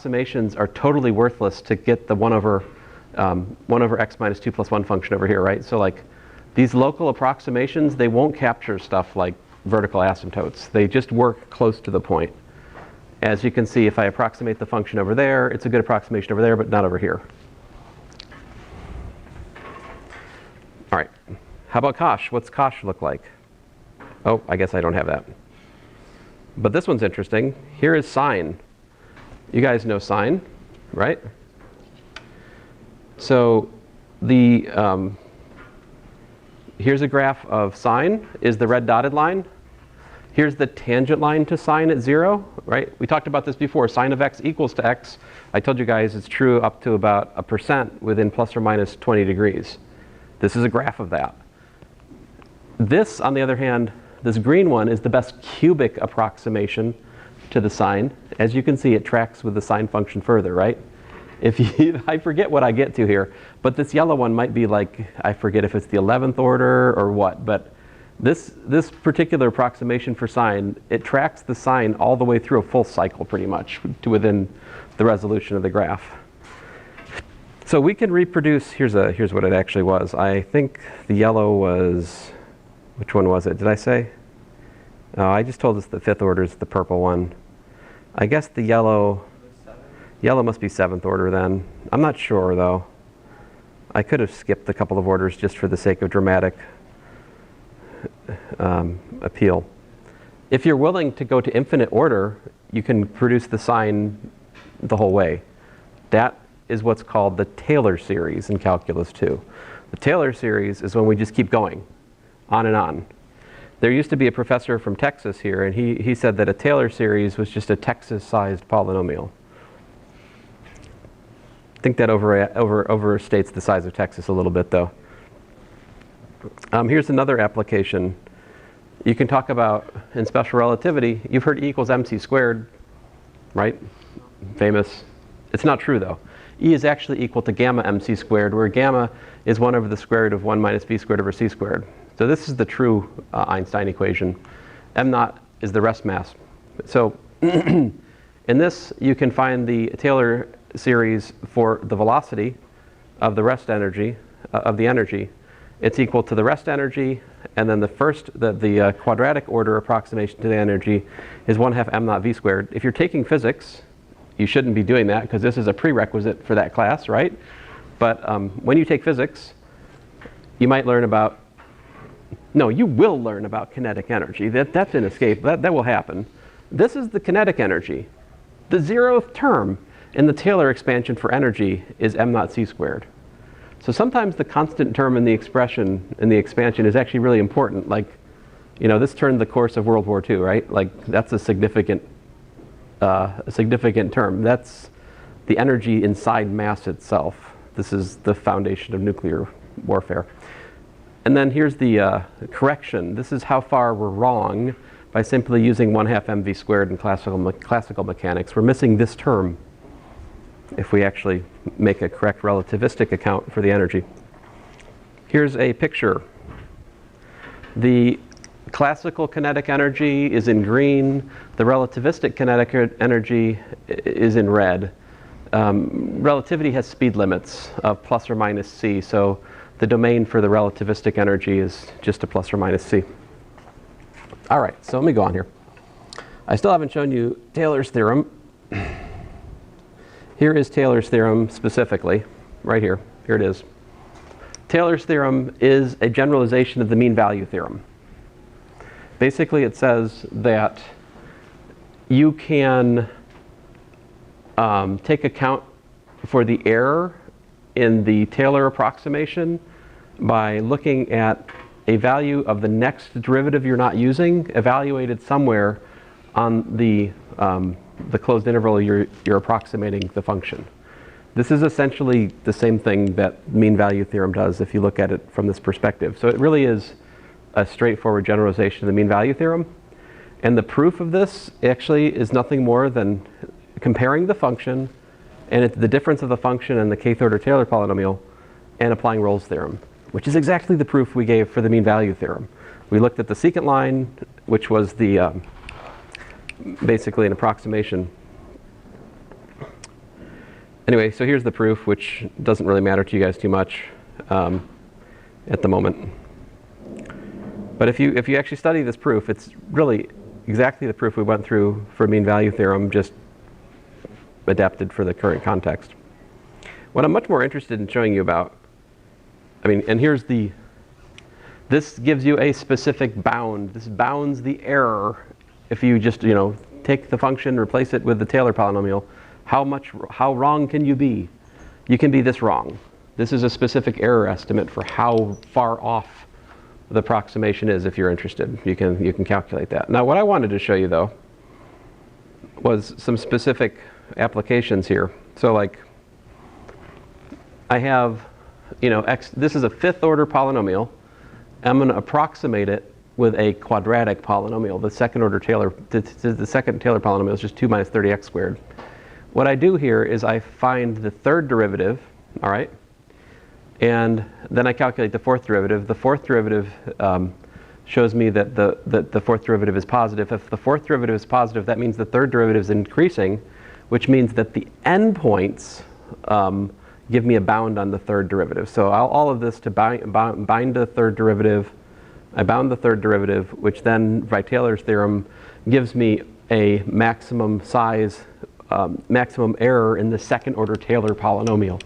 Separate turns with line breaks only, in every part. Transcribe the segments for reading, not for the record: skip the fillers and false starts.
approximations are totally worthless to get the 1 over x minus 2 plus 1 function over here, right? So like these local approximations, they won't capture stuff like vertical asymptotes. They just work close to the point. As you can see, if I approximate the function over there, it's a good approximation over there, but not over here. All right, how about cosh? What's cosh look like? Oh, I guess I don't have that. But this one's interesting. Here is sine. You guys know sine, right? So the here's a graph of sine, is the red dotted line. Here's the tangent line to sine at 0, right? We talked about this before. Sine of x equals to x. I told you guys it's true up to about 1% within plus or minus 20 degrees. This is a graph of that. This, on the other hand, this green one is the best cubic approximation to the sine. As you can see, it tracks with the sine function further, right? I forget what I get to here, but this yellow one might be like, I forget if it's the 11th order or what, but this particular approximation for sine, it tracks the sine all the way through a full cycle pretty much to within the resolution of the graph. So we can reproduce, here's what it actually was. I think the yellow was, which one was it? Did I say? Oh, I just told us the 5th order is the purple one. I guess the yellow must be 7th order then. I'm not sure though. I could have skipped a couple of orders just for the sake of dramatic appeal. If you're willing to go to infinite order, you can produce the sine the whole way. That is what's called the Taylor series in Calculus 2. The Taylor series is when we just keep going, on and on. There used to be a professor from Texas here, and he said that a Taylor series was just a Texas-sized polynomial. I think that overstates the size of Texas a little bit, though. Here's another application. You can talk about, in special relativity, you've heard E equals mc squared, right? Famous. It's not true, though. E is actually equal to gamma mc squared, where gamma is 1 over the square root of 1 minus b squared over c squared. So this is the true Einstein equation. M naught is the rest mass. So in this, you can find the Taylor series for the velocity of the rest energy, of the energy. It's equal to the rest energy, and then the quadratic order approximation to the energy is 1/2 m naught v squared. If you're taking physics, you shouldn't be doing that because this is a prerequisite for that class, right? But when you take physics, you might learn about, no, you will learn about kinetic energy. That's an escape. That will happen. This is the kinetic energy. The 0th term in the Taylor expansion for energy is m naught c squared. So sometimes the constant term in the expression, in the expansion, is actually really important. Like, you know, this turned the course of World War II, right? Like, that's a significant term. That's the energy inside mass itself. This is the foundation of nuclear warfare. And then here's the correction. This is how far we're wrong by simply using 1/2 mv squared in classical mechanics. We're missing this term if we actually make a correct relativistic account for the energy. Here's a picture. The classical kinetic energy is in green. The relativistic kinetic energy is in red. Relativity has speed limits of plus or minus c, so the domain for the relativistic energy is just a plus or minus c. All right, so let me go on here. I still haven't shown you Taylor's theorem. Here is Taylor's theorem specifically, right here. Here it is. Taylor's theorem is a generalization of the mean value theorem. Basically, it says that you can take account for the error in the Taylor approximation by looking at a value of the next derivative you're not using, evaluated somewhere on the closed interval you're approximating the function. This is essentially the same thing that mean value theorem does if you look at it from this perspective. So it really is a straightforward generalization of the mean value theorem. And the proof of this actually is nothing more than comparing the function and the difference of the function and the kth order Taylor polynomial and applying Rolle's theorem, which is exactly the proof we gave for the mean value theorem. We looked at the secant line, which was the basically an approximation Anyway, so here's the proof, which doesn't really matter to you guys too much at the moment. But if you actually study this proof, it's really exactly the proof we went through for mean value theorem, just adapted for the current context. What I'm much more interested in showing you about, and here's this gives you a specific bound. This bounds the error. If you just, take the function, replace it with the Taylor polynomial, how wrong can you be? You can be this wrong. This is a specific error estimate for how far off the approximation is. If you're interested, you can calculate that. Now, what I wanted to show you though was some specific applications here. So like, I have, x. This is a fifth order polynomial. I'm going to approximate it with a quadratic polynomial. The second Taylor polynomial is just 2 minus 30x squared. What I do here is I find the third derivative, all right, and then I calculate the fourth derivative. The fourth derivative shows me that the fourth derivative is positive. If the fourth derivative is positive, that means the third derivative is increasing, which means that the endpoints give me a bound on the third derivative. So all of this to bind the third derivative. I bound the third derivative, which then, by Taylor's theorem, gives me a maximum size, maximum error in the second order Taylor polynomial.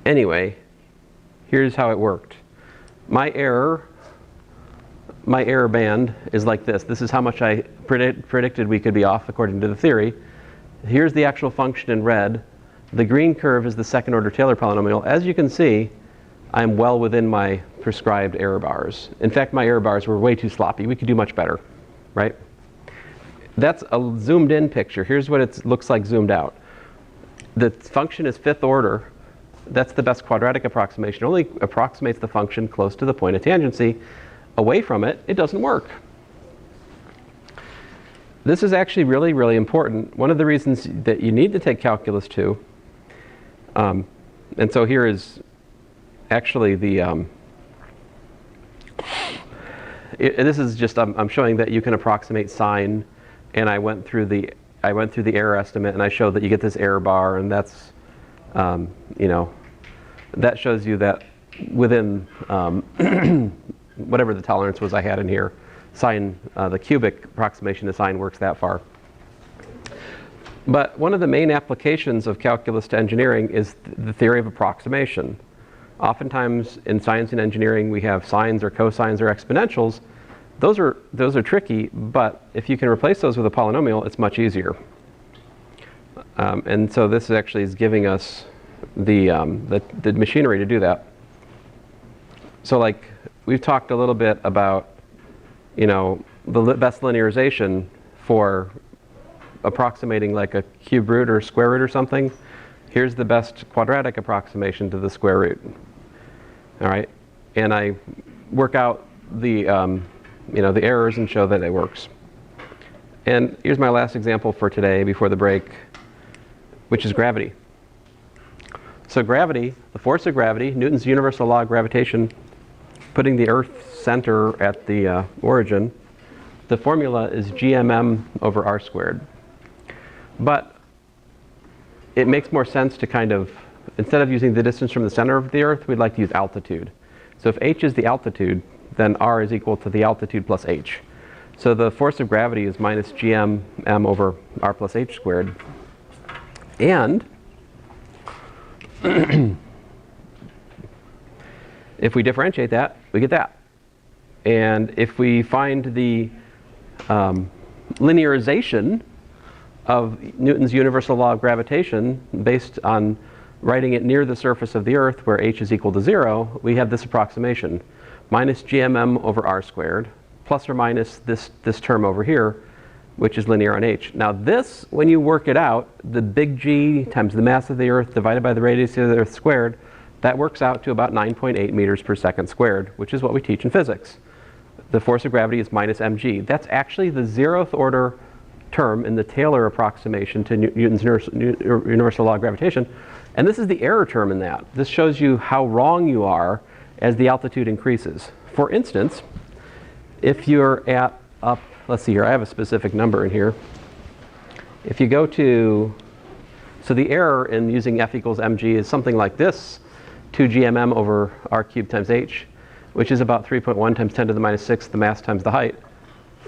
Anyway, here's how it worked. My error band is like this. This is how much I predicted we could be off according to the theory. Here's the actual function in red. The green curve is the second order Taylor polynomial. As you can see, I'm well within my prescribed error bars. In fact, my error bars were way too sloppy. We could do much better, right? That's a zoomed in picture. Here's what it looks like zoomed out. The function is fifth order. That's the best quadratic approximation. It only approximates the function close to the point of tangency. Away from it, it doesn't work. This is actually really, really important. One of the reasons that you need to take calculus 2, and so here is actually the, this is just, I'm showing that you can approximate sine, and I went through the error estimate, and I showed that you get this error bar, and that's, that shows you that within whatever the tolerance was I had in here, sine, the cubic approximation to sine works that far. But one of the main applications of calculus to engineering is the theory of approximation. Oftentimes in science and engineering we have sines or cosines or exponentials. Those are tricky, but if you can replace those with a polynomial, it's much easier. And so this actually is giving us the machinery to do that. So like we've talked a little bit about the best linearization for approximating like a cube root or square root or something. Here's the best quadratic approximation to the square root. All right, and I work out the the errors and show that it works. And here's my last example for today before the break, which is gravity. So gravity, the force of gravity, Newton's universal law of gravitation, putting the Earth's center at the origin, the formula is gmm over r squared. But it makes more sense to kind of, instead of using the distance from the center of the Earth, we'd like to use altitude. So if h is the altitude, then r is equal to the altitude plus h. So the force of gravity is minus gmm over r plus h squared. And if we differentiate that, we get that. And if we find the linearization of Newton's universal law of gravitation based on writing it near the surface of the Earth where h is equal to 0, we have this approximation. Minus gmm over r squared, plus or minus this term over here, which is linear on h. Now this, when you work it out, the big G times the mass of the Earth divided by the radius of the Earth squared, that works out to about 9.8 meters per second squared, which is what we teach in physics. The force of gravity is minus mg. That's actually the 0th order term in the Taylor approximation to Newton's universal law of gravitation. And this is the error term in that. This shows you how wrong you are as the altitude increases. For instance, if you're at let's see here, I have a specific number in here. if you go to, so the error in using f equals mg is something like this, 2gmm over r cubed times h, which is about 3.1 times 10 to the minus 6, the mass times the height.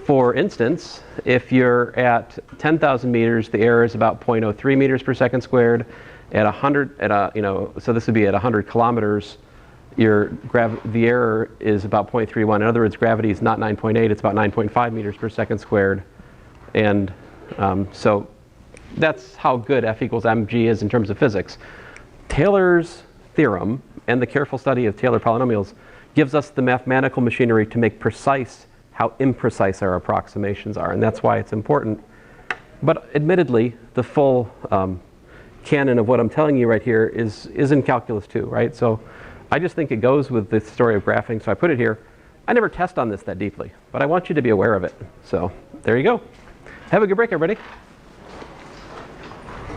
For instance, if you're at 10,000 meters, the error is about 0.03 meters per second squared. At 100, so this would be at 100 kilometers, the error is about 0.31. In other words, gravity is not 9.8, it's about 9.5 meters per second squared. And so that's how good f equals mg is in terms of physics. Taylor's theorem and the careful study of Taylor polynomials gives us the mathematical machinery to make precise how imprecise our approximations are, and that's why it's important. But admittedly, the full canon of what I'm telling you right here is in calculus 2, right? So I just think it goes with the story of graphing, so I put it here. I never test on this that deeply, but I want you to be aware of it. So there you go. Have a good break, everybody.